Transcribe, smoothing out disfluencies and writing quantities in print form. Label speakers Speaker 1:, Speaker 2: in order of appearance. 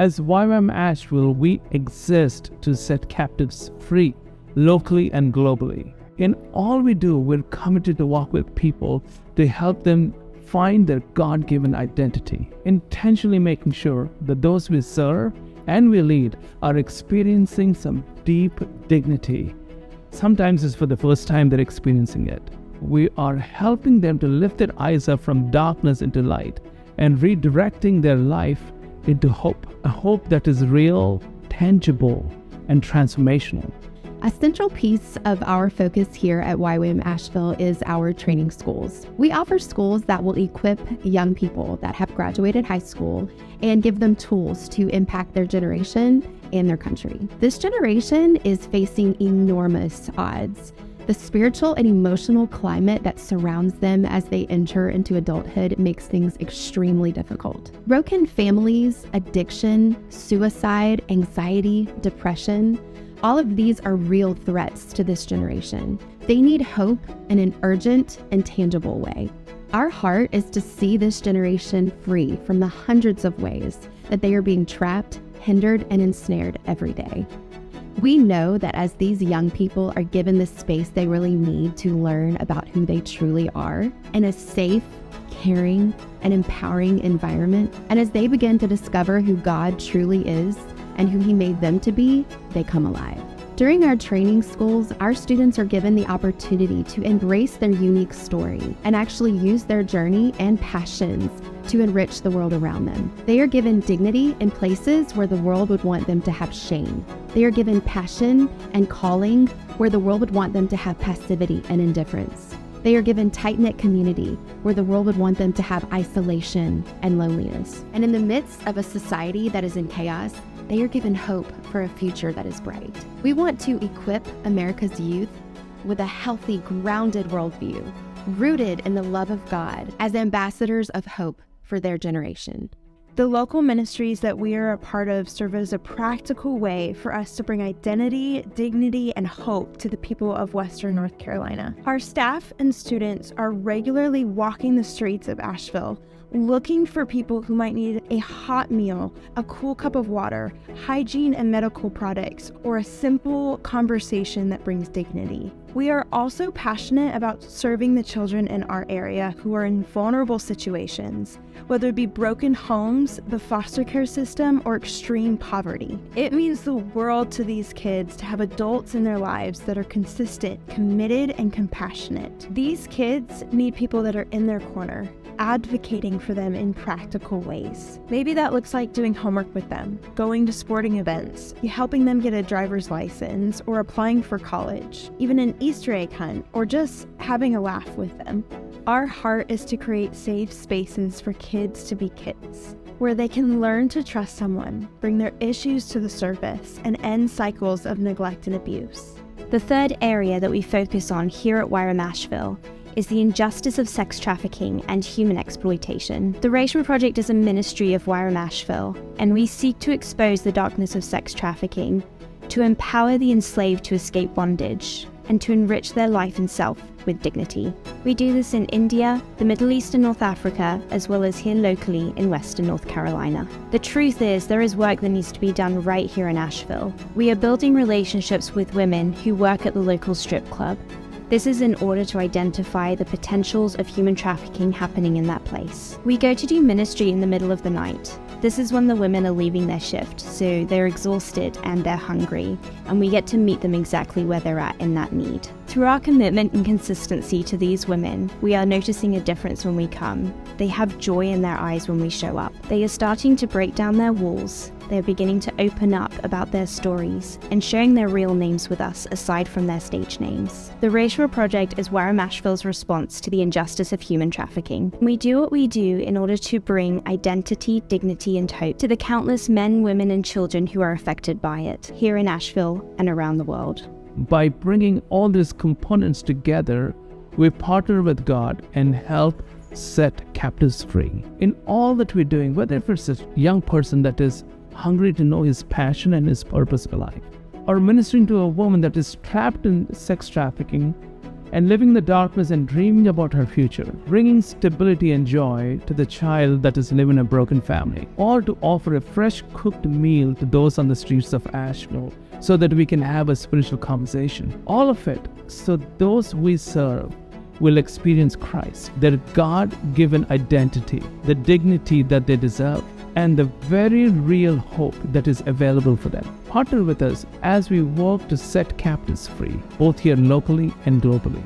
Speaker 1: As YWAM Asheville, we exist to set captives free, locally and globally. In all we do, we're committed to walk with people to help them find their God-given identity, intentionally making sure that those we serve and we lead are experiencing some deep dignity. Sometimes it's for the first time they're experiencing it. We are helping them to lift their eyes up from darkness into light and redirecting their life into hope, a hope that is real, tangible, and transformational.
Speaker 2: A central piece of our focus here at YWAM Asheville is our training schools. We offer schools that will equip young people that have graduated high school and give them tools to impact their generation and their country. This generation is facing enormous odds. The spiritual and emotional climate that surrounds them as they enter into adulthood makes things extremely difficult. Broken families, addiction, suicide, anxiety, depression, all of these are real threats to this generation. They need hope in an urgent and tangible way. Our heart is to see this generation free from the hundreds of ways that they are being trapped, hindered, and ensnared every day. We know that as these young people are given the space they really need to learn about who they truly are in a safe, caring, and empowering environment, and as they begin to discover who God truly is and who He made them to be, they come alive. During our training schools, our students are given the opportunity to embrace their unique story and actually use their journey and passions to enrich the world around them. They are given dignity in places where the world would want them to have shame. They are given passion and calling where the world would want them to have passivity and indifference. They are given tight-knit community where the world would want them to have isolation and loneliness. And in the midst of a society that is in chaos, they are given hope for a future that is bright. We want to equip America's youth with a healthy, grounded worldview, rooted in the love of God as ambassadors of hope for their generation.
Speaker 3: The local ministries that we are a part of serve as a practical way for us to bring identity, dignity, and hope to the people of Western North Carolina. Our staff and students are regularly walking the streets of Asheville, looking for people who might need a hot meal, a cool cup of water, hygiene and medical products, or a simple conversation that brings dignity. We are also passionate about serving the children in our area who are in vulnerable situations, whether it be broken homes, the foster care system, or extreme poverty. It means the world to these kids to have adults in their lives that are consistent, committed, and compassionate. These kids need people that are in their corner, advocating for them in practical ways. Maybe that looks like doing homework with them, going to sporting events, helping them get a driver's license, or applying for college, even an Easter egg hunt, or just having a laugh with them. Our heart is to create safe spaces for kids to be kids, where they can learn to trust someone, bring their issues to the surface, and end cycles of neglect and abuse.
Speaker 4: The third area that we focus on here at YWAM Asheville is the injustice of sex trafficking and human exploitation. The Racial Project is a ministry of YWAM Asheville, and we seek to expose the darkness of sex trafficking, to empower the enslaved to escape bondage, and to enrich their life and self with dignity. We do this in India, the Middle East and North Africa, as well as here locally in Western North Carolina. The truth is, there is work that needs to be done right here in Asheville. We are building relationships with women who work at the local strip club. This is in order to identify the potentials of human trafficking happening in that place. We go to do ministry in the middle of the night. This is when the women are leaving their shift, so they're exhausted and they're hungry, and we get to meet them exactly where they're at in that need. Through our commitment and consistency to these women, we are noticing a difference when we come. They have joy in their eyes when we show up. They are starting to break down their walls. They're beginning to open up about their stories and sharing their real names with us aside from their stage names. The Racial Project is YWAM Asheville's response to the injustice of human trafficking. We do what we do in order to bring identity, dignity, and hope to the countless men, women, and children who are affected by it here in Asheville and around the world.
Speaker 1: By bringing all these components together, we partner with God and help set captives free. In all that we're doing, whether it's a young person that is hungry to know his passion and his purpose in life, or ministering to a woman that is trapped in sex trafficking, and living in the darkness and dreaming about her future, bringing stability and joy to the child that is living in a broken family, or to offer a fresh cooked meal to those on the streets of Asheville so that we can have a spiritual conversation. All of it so those we serve will experience Christ, their God-given identity, the dignity that they deserve, and the very real hope that is available for them. Partner with us as we work to set captives free, both here locally and globally.